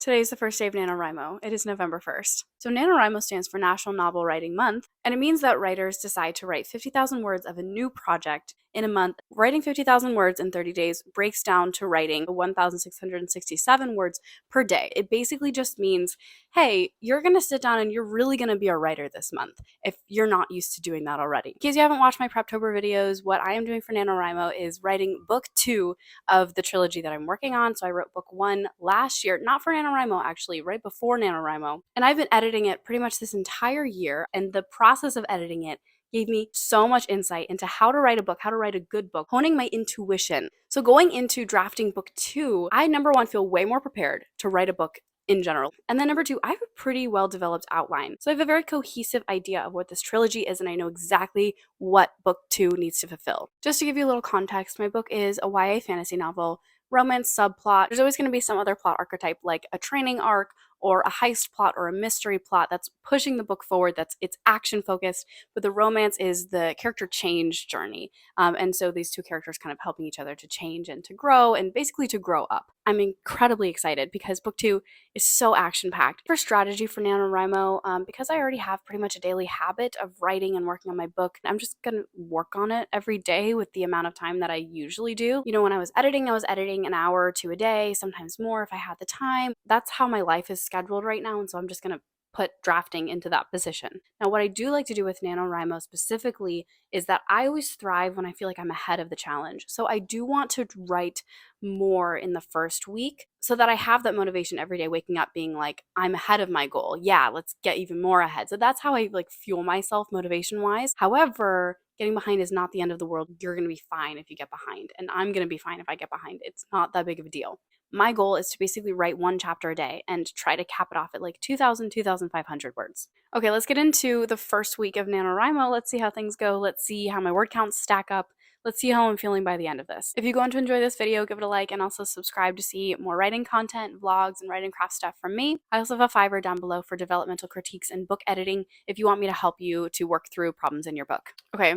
Today's the first day of NaNoWriMo. It is November 1st. So NaNoWriMo stands for National Novel Writing Month, and it means that writers decide to write 50,000 words of a new project in a month. Writing 50,000 words in 30 days breaks down to writing 1,667 words per day. It basically just means, hey, you're going to sit down and you're really going to be a writer this month if you're not used to doing that already. In case you haven't watched my Preptober videos, what I am doing for NaNoWriMo is writing book 2 of the trilogy that I'm working on. So I wrote book 1 last year, not for NaNoWriMo actually, right before NaNoWriMo. And I've been editing it pretty much this entire year, and the process of editing it gave me so much insight into how to write a book, how to write a good book, honing my intuition. So going into drafting book 2, I, number one, feel way more prepared to write a book in general. And then number 2, I have a pretty well developed outline. So I have a very cohesive idea of what this trilogy is, and I know exactly what book 2 needs to fulfill. Just to give you a little context, my book is a YA fantasy novel, romance subplot. There's always going to be some other plot archetype like a training arc or a heist plot or a mystery plot that's pushing the book forward, it's action focused, but the romance is the character change journey. And so these two characters kind of helping each other to change and to grow and basically to grow up. I'm incredibly excited because book 2 is so action packed. For strategy for NaNoWriMo, because I already have pretty much a daily habit of writing and working on my book, I'm just gonna work on it every day with the amount of time that I usually do. You know, when I was editing an hour or two a day, sometimes more if I had the time. That's how my life is scheduled right now, and so I'm just gonna put drafting into that position. Now, what I do like to do with NaNoWriMo specifically is that I always thrive when I feel like I'm ahead of the challenge. So I do want to write more in the first week so that I have that motivation every day waking up being like, I'm ahead of my goal. Yeah, let's get even more ahead. So that's how I like fuel myself motivation wise. However, getting behind is not the end of the world. You're going to be fine if you get behind, and I'm going to be fine if I get behind. It's not that big of a deal. My goal is to basically write one chapter a day and try to cap it off at like 2,000, 2,500 words. Okay, let's get into the first week of NaNoWriMo. Let's see how things go. Let's see how my word counts stack up. Let's see how I'm feeling by the end of this. If you're going to enjoy this video, give it a like and also subscribe to see more writing content, vlogs, and writing craft stuff from me. I also have a Fiverr down below for developmental critiques and book editing if you want me to help you to work through problems in your book. Okay,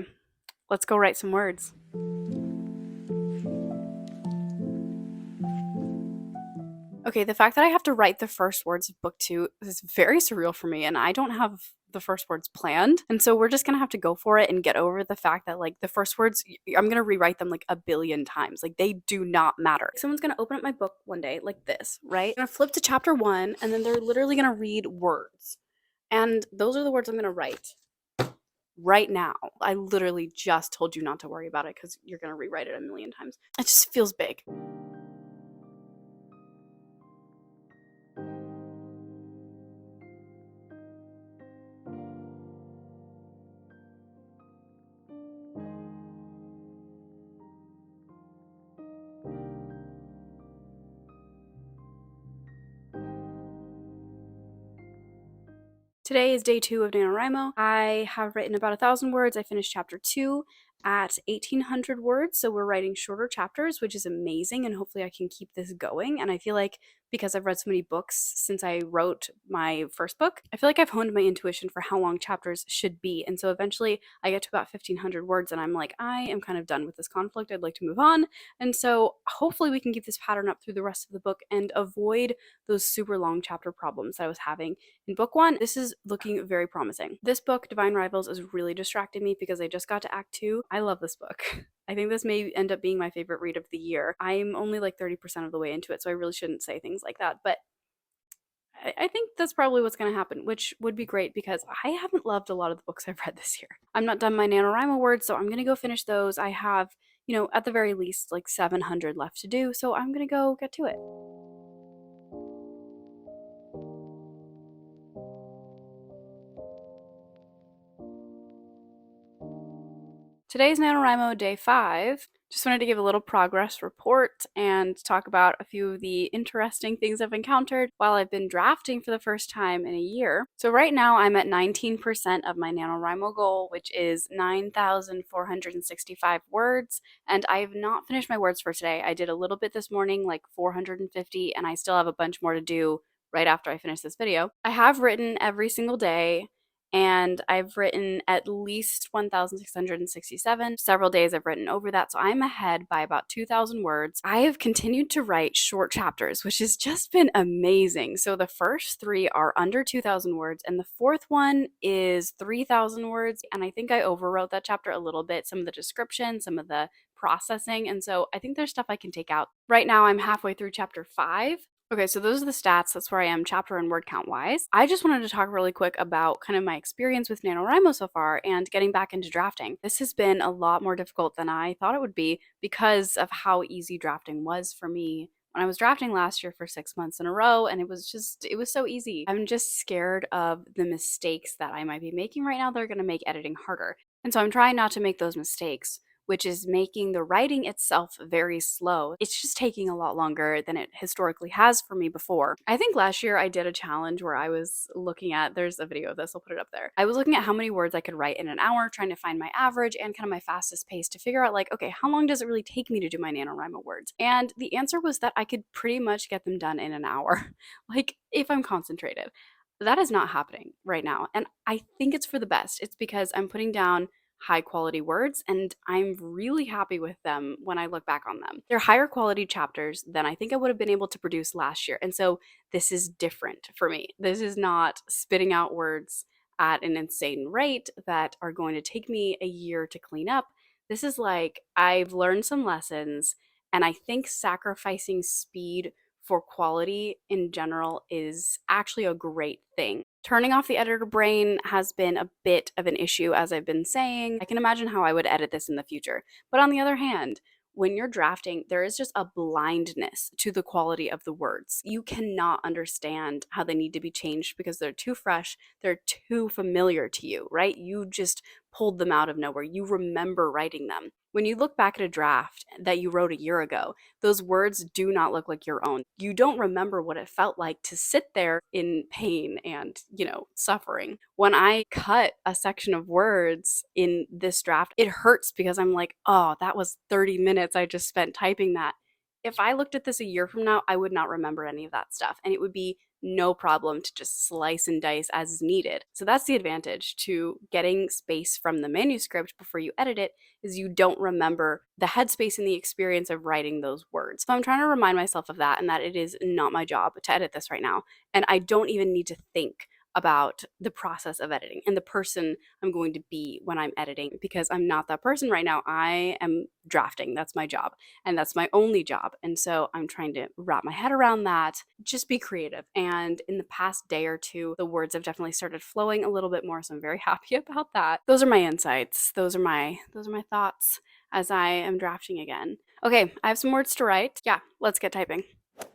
let's go write some words. Okay, the fact that I have to write the first words of book 2 is very surreal for me, and I don't have the first words planned. And so we're just gonna have to go for it and get over the fact that like the first words, I'm gonna rewrite them like a billion times. Like they do not matter. Someone's gonna open up my book one day like this, right? I'm gonna flip to chapter 1, and then they're literally gonna read words. And those are the words I'm gonna write right now. I literally just told you not to worry about it because you're gonna rewrite it a million times. It just feels big. Today is day 2 of NaNoWriMo. I have written about 1,000 words. I finished chapter 2 at 1,800 words, so we're writing shorter chapters, which is amazing, and hopefully I can keep this going. And I feel like because I've read so many books since I wrote my first book, I feel like I've honed my intuition for how long chapters should be. And so eventually I get to about 1,500 words and I'm like, I am kind of done with this conflict. I'd like to move on. And so hopefully we can keep this pattern up through the rest of the book and avoid those super long chapter problems that I was having in book 1. This is looking very promising. This book, Divine Rivals, is really distracting me because I just got to Act 2. I love this book. I think this may end up being my favorite read of the year. I'm only like 30% of the way into it, so I really shouldn't say things like that, but I think that's probably what's going to happen, which would be great because I haven't loved a lot of the books I've read this year. I'm not done my NaNoWriMo words, so I'm going to go finish those. I have, at the very least, like 700 left to do, so I'm going to go get to it. Today's NaNoWriMo day 5. Just wanted to give a little progress report and talk about a few of the interesting things I've encountered while I've been drafting for the first time in a year. So right now I'm at 19% of my NaNoWriMo goal, which is 9,465 words, and I have not finished my words for today. I did a little bit this morning, like 450, and I still have a bunch more to do right after I finish this video. I have written every single day, and I've written at least 1,667. Several days I've written over that, so I'm ahead by about 2,000 words. I have continued to write short chapters, which has just been amazing. So the first three are under 2,000 words, and the fourth one is 3,000 words. And I think I overwrote that chapter a little bit, some of the description, some of the processing. And so I think there's stuff I can take out. Right now, I'm halfway through chapter 5. Okay, so those are the stats. That's where I am chapter and word count wise. I just wanted to talk really quick about kind of my experience with NaNoWriMo so far and getting back into drafting. This has been a lot more difficult than I thought it would be because of how easy drafting was for me when I was drafting last year for 6 months in a row, and it was so easy. I'm just scared of the mistakes that I might be making right now that are going to make editing harder. And so I'm trying not to make those mistakes, which is making the writing itself very slow. It's just taking a lot longer than it historically has for me before. I think last year I did a challenge where I was looking at, there's a video of this, I'll put it up there. I was looking at how many words I could write in an hour, trying to find my average and kind of my fastest pace to figure out, like, okay, how long does it really take me to do my NaNoWriMo words? And the answer was that I could pretty much get them done in an hour, like if I'm concentrated. That is not happening right now. And I think it's for the best. It's because I'm putting down high quality words, and I'm really happy with them when I look back on them. They're higher quality chapters than I think I would have been able to produce last year. And so this is different for me. This is not spitting out words at an insane rate that are going to take me a year to clean up. This is like I've learned some lessons, and I think sacrificing speed for quality in general is actually a great thing. Turning off the editor brain has been a bit of an issue, as I've been saying. I can imagine how I would edit this in the future. But on the other hand, when you're drafting, there is just a blindness to the quality of the words. You cannot understand how they need to be changed because they're too fresh, they're too familiar to you, right? You just pulled them out of nowhere. You remember writing them. When you look back at a draft that you wrote a year ago, those words do not look like your own. You don't remember what it felt like to sit there in pain and, suffering. When I cut a section of words in this draft, it hurts because I'm like, oh, that was 30 minutes I just spent typing that. If I looked at this a year from now, I would not remember any of that stuff. And it would be no problem to just slice and dice as needed. So that's the advantage to getting space from the manuscript before you edit it, is you don't remember the headspace and the experience of writing those words. So I'm trying to remind myself of that, and that it is not my job to edit this right now. And I don't even need to think about the process of editing and the person I'm going to be when I'm editing, because I'm not that person right now. I am drafting. That's my job, and that's my only job. And so I'm trying to wrap my head around that, just be creative. And in the past day or two, the words have definitely started flowing a little bit more, so I'm very happy about that. Those are my insights. Those are my thoughts as I am drafting again. Okay, I have some words to write. Yeah, let's get typing.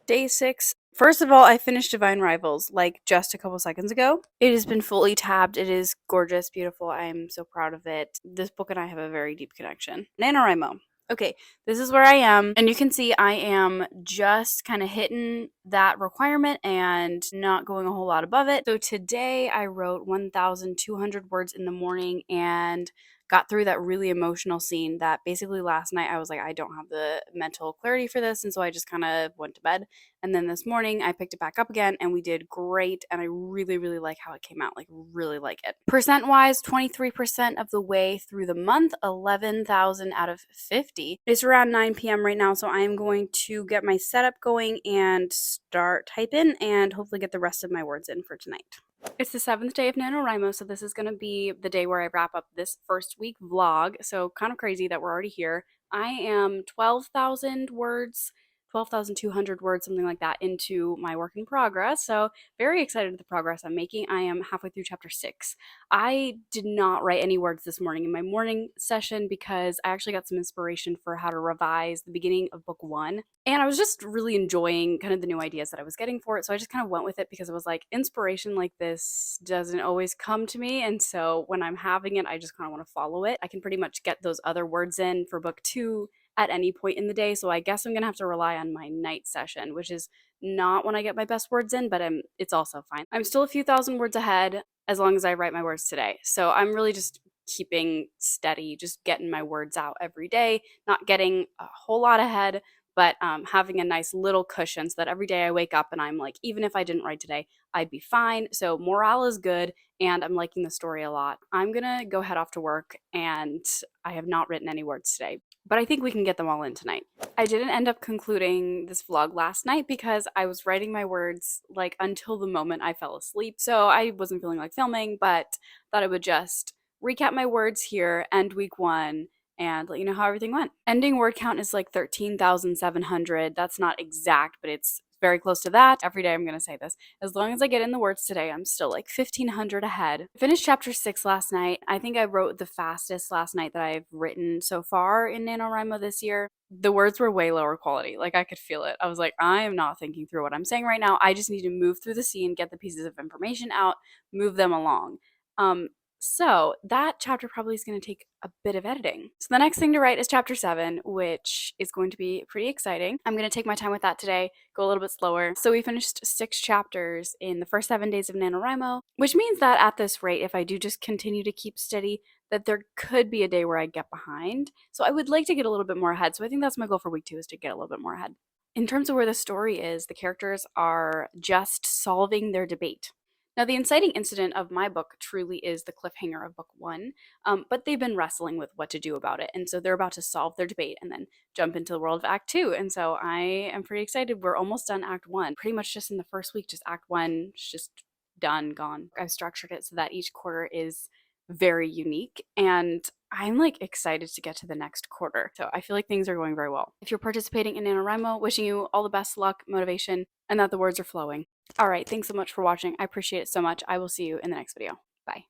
Day 6. First of all, I finished Divine Rivals like just a couple seconds ago. It has been fully tabbed. It is gorgeous, beautiful. I am so proud of it. This book and I have a very deep connection. NaNoWriMo. Okay, this is where I am, and you can see I am just kind of hitting that requirement and not going a whole lot above it. So today I wrote 1,200 words in the morning and got through that really emotional scene that basically last night I was like, I don't have the mental clarity for this, and so I just kind of went to bed. And then this morning I picked it back up again and we did great, and I really, really like how it came out, like really like it. Percent wise, 23% of the way through the month, 11,000 out of 50. It's around 9 p.m. right now, so I'm going to get my setup going and start typing and hopefully get the rest of my words in for tonight. It's the 7th day of NaNoWriMo, so this is going to be the day where I wrap up this first week vlog. So kind of crazy that we're already here. I am 12,000 words, 12,200 words, something like that, into my work in progress. So very excited with the progress I'm making. I am halfway through chapter 6. I did not write any words this morning in my morning session because I actually got some inspiration for how to revise the beginning of book 1. And I was just really enjoying kind of the new ideas that I was getting for it. So I just kind of went with it because it was like, inspiration like this doesn't always come to me. And so when I'm having it, I just kind of want to follow it. I can pretty much get those other words in for book 2 at any point in the day. So I guess I'm going to have to rely on my night session, which is not when I get my best words in, but it's also fine. I'm still a few thousand words ahead as long as I write my words today. So I'm really just keeping steady, just getting my words out every day, not getting a whole lot ahead, but having a nice little cushion so that every day I wake up and I'm like, even if I didn't write today, I'd be fine. So morale is good, and I'm liking the story a lot. I'm gonna go head off to work, and I have not written any words today, but I think we can get them all in tonight. I didn't end up concluding this vlog last night because I was writing my words like until the moment I fell asleep. So I wasn't feeling like filming, but thought I would just recap my words here, end week one, and let you know how everything went. Ending word count is like 13,700. That's not exact, but it's very close to that. Every day I'm going to say this. As long as I get in the words today, I'm still like 1,500 ahead. I finished chapter 6 last night. I think I wrote the fastest last night that I've written so far in NaNoWriMo this year. The words were way lower quality. Like, I could feel it. I was like, I am not thinking through what I'm saying right now. I just need to move through the scene, get the pieces of information out, move them along. So that chapter probably is going to take a bit of editing. So the next thing to write is chapter 7, which is going to be pretty exciting. I'm going to take my time with that today, go a little bit slower. So we finished 6 chapters in the first 7 days of NaNoWriMo, which means that at this rate, if I do just continue to keep steady, that there could be a day where I get behind. So I would like to get a little bit more ahead. So I think that's my goal for week 2, is to get a little bit more ahead. In terms of where the story is, the characters are just solving their debate. Now, the inciting incident of my book truly is the cliffhanger of book 1, but they've been wrestling with what to do about it, and so they're about to solve their debate and then jump into the world of Act 2, and so I am pretty excited. We're almost done Act 1. Pretty much just in the first week, just Act 1 is just done, gone. I've structured it so that each quarter is very unique, and I'm like excited to get to the next quarter. So I feel like things are going very well. If you're participating in NaNoWriMo, wishing you all the best luck, motivation, and that the words are flowing. All right, thanks so much for watching. I appreciate it so much. I will see you in the next video. Bye.